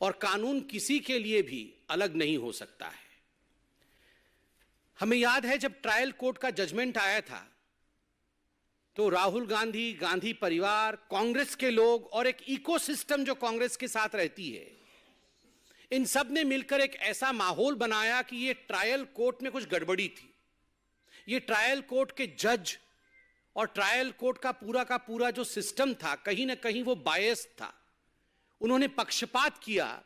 और कानून किसी के लिए भी अलग नहीं हो सकता है। हमें याद है जब ट्रायल कोर्ट का जजमेंट आया था तो राहुल गांधी, गांधी परिवार, कांग्रेस के लोग और एक इकोसिस्टम जो कांग्रेस के साथ रहती है, इन सब ने मिलकर एक ऐसा माहौल बनाया कि ये ट्रायल कोर्ट में कुछ गड़बड़ी थी। ये ट्रायल कोर्ट के जज और ट्रायल कोर्ट का पूरा जो सिस्टम था, कहीं ना कहीं वो बायस था। उन्होंने पक्षपात किया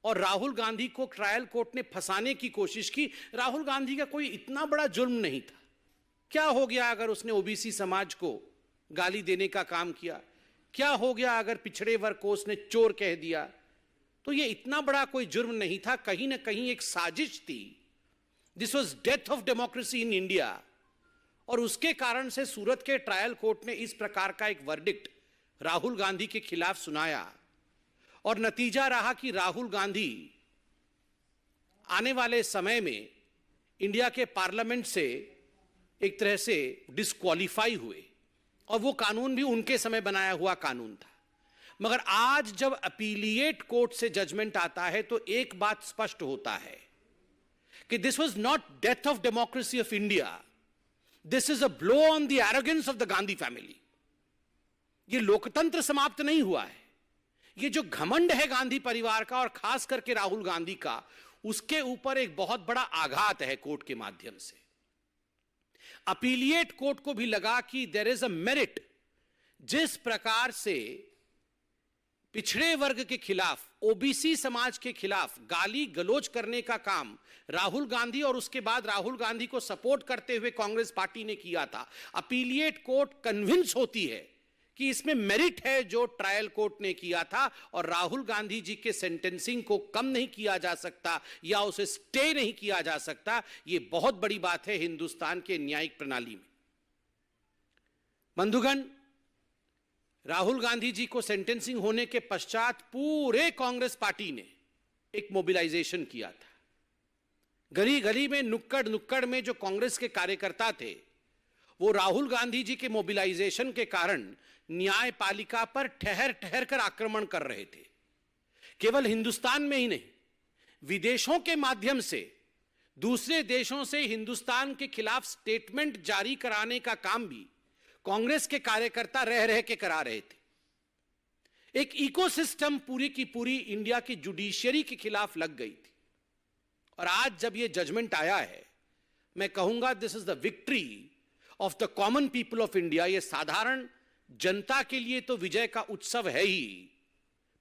और राहुल गांधी को ट्रायल कोर्ट ने फंसाने की कोशिश की। राहुल गांधी का कोई इतना बड़ा जुर्म नहीं था। क्या हो गया अगर उसने ओबीसी समाज को गाली देने का काम किया? क्या हो गया अगर पिछड़े वर्ग को उसने चोर कह दिया? तो ये इतना बड़ा कोई जुर्म नहीं था, कहीं ना कहीं एक साजिश थी। This was death of democracy in India. और उसके कारण से सूरत के ट्रायल कोर्ट ने इस प्रकार का एक वर्डिक्ट राहुल गांधी के खिलाफ सुनाया और नतीजा रहा कि राहुल गांधी आने वाले समय में इंडिया के पार्लियामेंट से एक तरह से डिस्क्वालीफाई हुए और वो कानून भी उनके समय बनाया हुआ कानून था। मगर आज जब अपीलिएट कोर्ट से जजमेंट आता है तो एक बात स्पष्ट होता है कि this was not death of democracy of India, this is a blow on the arrogance of the Gandhi family. ये लोकतंत्र समाप्त नहीं हुआ है, ये जो घमंड है गांधी परिवार का और खास करके राहुल गांधी का, उसके ऊपर एक बहुत बड़ा आघात है कोर्ट के माध्यम से। अपीलिएट कोर्ट को भी लगा कि देयर इज अ मेरिट। जिस प्रकार से पिछड़े वर्ग के खिलाफ, ओबीसी समाज के खिलाफ गाली गलौज करने का काम राहुल गांधी और उसके बाद राहुल गांधी को सपोर्ट करते हुए कांग्रेस पार्टी ने किया था, अपीलिएट कोर्ट कन्विंस होती है कि इसमें मेरिट है जो ट्रायल कोर्ट ने किया था और राहुल गांधी जी के सेंटेंसिंग को कम नहीं किया जा सकता या उसे स्टे नहीं किया जा सकता। यह बहुत बड़ी बात है हिंदुस्तान के न्यायिक प्रणाली में। बंधुगण, राहुल गांधी जी को सेंटेंसिंग होने के पश्चात पूरे कांग्रेस पार्टी ने एक मोबिलाइजेशन किया था। गली गली में, नुक्कड़ नुक्कड़ में जो कांग्रेस के कार्यकर्ता थे, वो राहुल गांधी जी के मोबिलाइजेशन के कारण न्यायपालिका पर ठहर ठहर कर आक्रमण कर रहे थे। केवल हिंदुस्तान में ही नहीं, विदेशों के माध्यम से दूसरे देशों से हिंदुस्तान के खिलाफ स्टेटमेंट जारी कराने का काम भी कांग्रेस के कार्यकर्ता रह रह के करा रहे थे। एक इकोसिस्टम पूरी की पूरी इंडिया की जुडिशियरी के खिलाफ लग गई थी। और आज जब यह जजमेंट आया है, मैं कहूंगा this is the victory of the common people of India. यह साधारण जनता के लिए तो विजय का उत्सव है ही,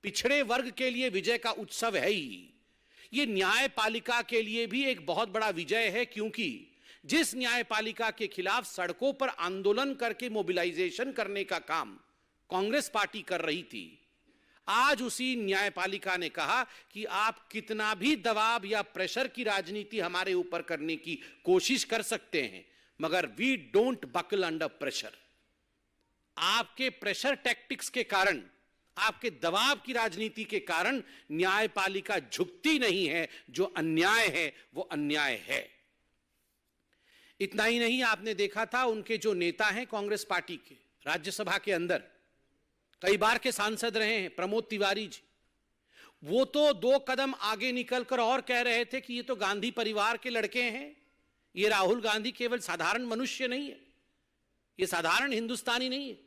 पिछड़े वर्ग के लिए विजय का उत्सव है ही, यह न्यायपालिका के लिए भी एक बहुत बड़ा विजय है। क्योंकि जिस न्यायपालिका के खिलाफ सड़कों पर आंदोलन करके मोबिलाइजेशन करने का काम कांग्रेस पार्टी कर रही थी, आज उसी न्यायपालिका ने कहा कि आप कितना भी दबाव या प्रेशर की राजनीति हमारे ऊपर करने की कोशिश कर सकते हैं, मगर we don't buckle under pressure. आपके प्रेशर टैक्टिक्स के कारण, आपके दबाव की राजनीति के कारण न्यायपालिका झुकती नहीं है। जो अन्याय है वो अन्याय है। इतना ही नहीं, आपने देखा था उनके जो नेता हैं कांग्रेस पार्टी के, राज्यसभा के अंदर कई बार के सांसद रहे हैं, प्रमोद तिवारी जी, वो तो 2 कदम आगे निकलकर और कह रहे थे कि ये तो गांधी परिवार के लड़के हैं, ये राहुल गांधी केवल साधारण मनुष्य नहीं है, ये साधारण हिंदुस्तानी नहीं है,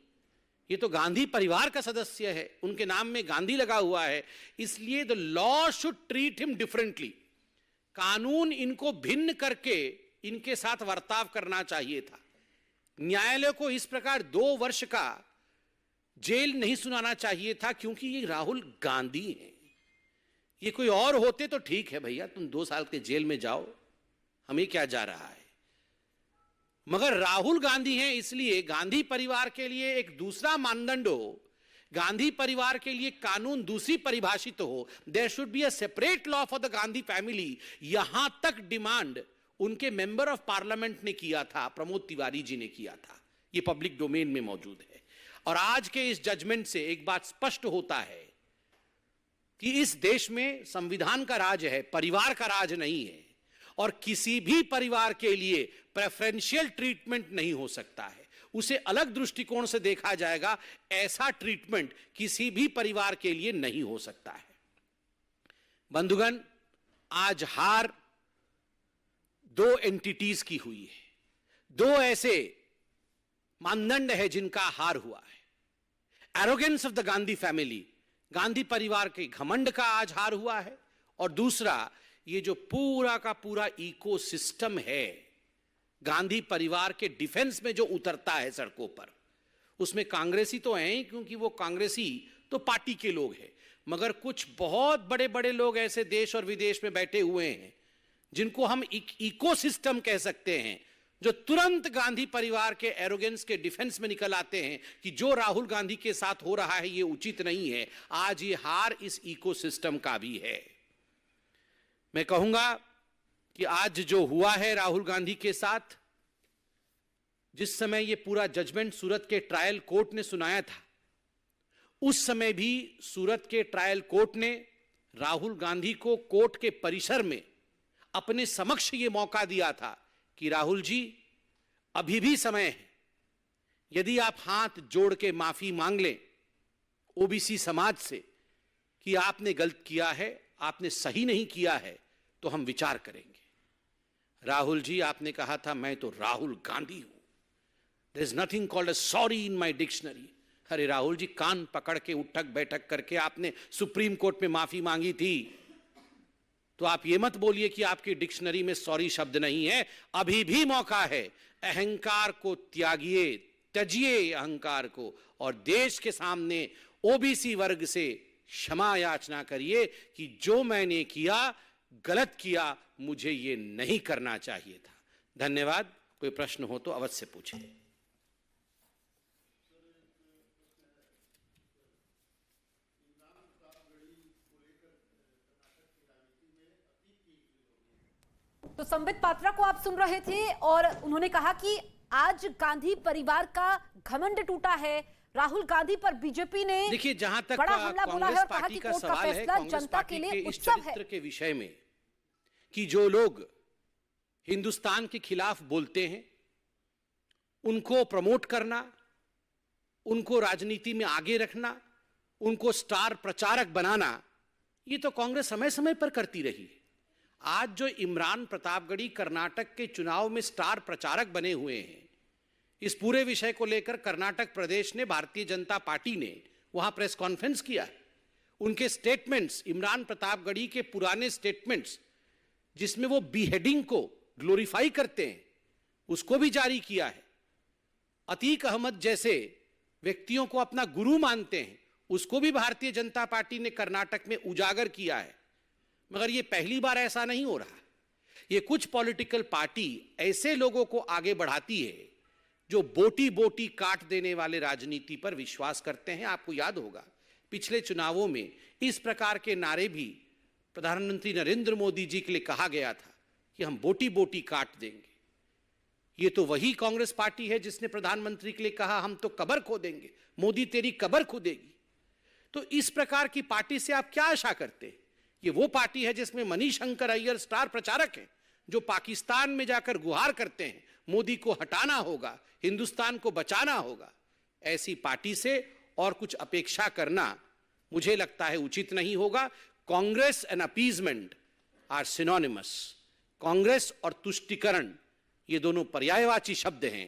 ये तो गांधी परिवार का सदस्य है, उनके नाम में गांधी लगा हुआ है, इसलिए the law should treat him differently. कानून इनको भिन्न करके इनके साथ बर्ताव करना चाहिए था। न्यायालय को इस प्रकार 2 वर्ष का जेल नहीं सुनाना चाहिए था, क्योंकि ये राहुल गांधी हैं। ये कोई और होते तो ठीक है भैया, तुम 2 साल के जेल में जाओ, हमें क्या जा रहा है, मगर राहुल गांधी हैं, इसलिए गांधी परिवार के लिए एक दूसरा मानदंड हो, गांधी परिवार के लिए कानून दूसरी परिभाषित हो। There should be a separate law for the Gandhi family. यहां तक डिमांड उनके मेंबर ऑफ पार्लियामेंट ने किया था, प्रमोद तिवारी जी ने किया था। यह पब्लिक डोमेन में मौजूद है। और आज के इस जजमेंट से एक बात स्पष्ट होता है कि इस देश में संविधान का राज है, परिवार का राज नहीं है, और किसी भी परिवार के लिए प्रेफरेंशियल ट्रीटमेंट नहीं हो सकता है, उसे अलग दृष्टिकोण से देखा जाएगा। ऐसा ट्रीटमेंट किसी भी परिवार के लिए नहीं हो सकता है। बंधुगण, आज हार दो एंटिटीज की हुई है। दो ऐसे मानदंड है जिनका हार हुआ है। Arrogance of the Gandhi family, Gandhi परिवार के घमंड का आज हार हुआ है। और दूसरा, ये जो पूरा का पूरा इकोसिस्टम है गांधी परिवार के डिफेंस में जो उतरता है सड़कों पर, उसमें कांग्रेसी तो हैं, क्योंकि वो कांग्रेसी तो पार्टी के लोग हैं, मगर कुछ बहुत बड़े बड़े लोग ऐसे देश और विदेश में बैठे हुए हैं जिनको हम इकोसिस्टम कह सकते हैं, जो तुरंत गांधी परिवार के एरोगेंस के डिफेंस में निकल आते हैं कि जो राहुल गांधी के साथ हो रहा है ये उचित नहीं है। आज ये हार इस इकोसिस्टम का भी है। मैं कहूंगा कि आज जो हुआ है राहुल गांधी के साथ, जिस समय ये पूरा जजमेंट सूरत के ट्रायल कोर्ट ने सुनाया था, उस समय भी सूरत के ट्रायल कोर्ट ने राहुल गांधी को कोर्ट के परिसर में अपने समक्ष ये मौका दिया था कि राहुल जी, अभी भी समय है, यदि आप हाथ जोड़ के माफी मांग लें ओबीसी समाज से कि आपने गलत किया है, आपने सही नहीं किया है, तो हम विचार करेंगे। राहुल जी, आपने कहा था मैं तो राहुल गांधी हूं, there is nothing called a sorry in my dictionary. अरे राहुल जी, कान पकड़ के उठक बैठक करके आपने सुप्रीम कोर्ट में माफी मांगी थी, तो आप ये मत बोलिए कि आपकी डिक्शनरी में सॉरी शब्द नहीं है। अभी भी मौका है, अहंकार को त्यागिए, त्यजिए अहंकार को, और देश के सामने ओबीसी वर्ग से क्षमा याचना करिए कि जो मैंने किया गलत किया, मुझे ये नहीं करना चाहिए था। धन्यवाद। कोई प्रश्न हो तो अवश्य पूछें। तो संबित पात्रा को आप सुन रहे थे और उन्होंने कहा कि आज गांधी परिवार का घमंड टूटा है। राहुल गांधी पर बीजेपी ने देखिए, जहां तक बड़ा हमला बोला है और कहा कि कोर्ट का फैसला जनता के लिए उत्सव है। के विषय में कि जो लोग हिंदुस्तान के खिलाफ बोलते हैं उनको प्रमोट करना, उनको राजनीति में आगे रखना, उनको स्टार प्रचारक बनाना, ये तो कांग्रेस समय समय पर करती रही है। आज जो इमरान प्रतापगढ़ी कर्नाटक के चुनाव में स्टार प्रचारक बने हुए हैं, इस पूरे विषय को लेकर कर्नाटक प्रदेश ने, भारतीय जनता पार्टी ने वहां प्रेस कॉन्फ्रेंस किया। उनके स्टेटमेंट्स, इमरान प्रतापगढ़ी के पुराने स्टेटमेंट्स जिसमें वो बीहेडिंग को ग्लोरीफाई करते हैं, उसको भी जारी किया है। अतीक अहमद जैसे व्यक्तियों को अपना गुरु मानते हैं, उसको भी भारतीय जनता पार्टी ने कर्नाटक में उजागर किया है। मगर ये पहली बार ऐसा नहीं हो रहा। ये कुछ पॉलिटिकल पार्टी ऐसे लोगों को आगे बढ़ाती है जो बोटी बोटी काट देने वाले राजनीति पर विश्वास करते हैं। आपको याद होगा पिछले चुनावों में इस प्रकार के नारे भी प्रधानमंत्री नरेंद्र मोदी जी के लिए कहा गया था कि हम बोटी बोटी काट देंगे। ये तो वही कांग्रेस पार्टी है जिसने प्रधानमंत्री के लिए कहा हम तो कब्र खोदेंगे, मोदी तेरी कब्र खोदेगी। तो इस प्रकार की पार्टी से आप क्या आशा करते हैं? ये वो पार्टी है जिसमें मणिशंकर अय्यर स्टार प्रचारक हैं, जो पाकिस्तान में जाकर गुहार करते हैं मोदी को हटाना होगा, हिंदुस्तान को बचाना होगा। ऐसी पार्टी से और कुछ अपेक्षा करना मुझे लगता है उचित नहीं होगा। Congress and appeasement are synonymous. Congress और तुष्टिकरण ये दोनों पर्यायवाची शब्द हैं।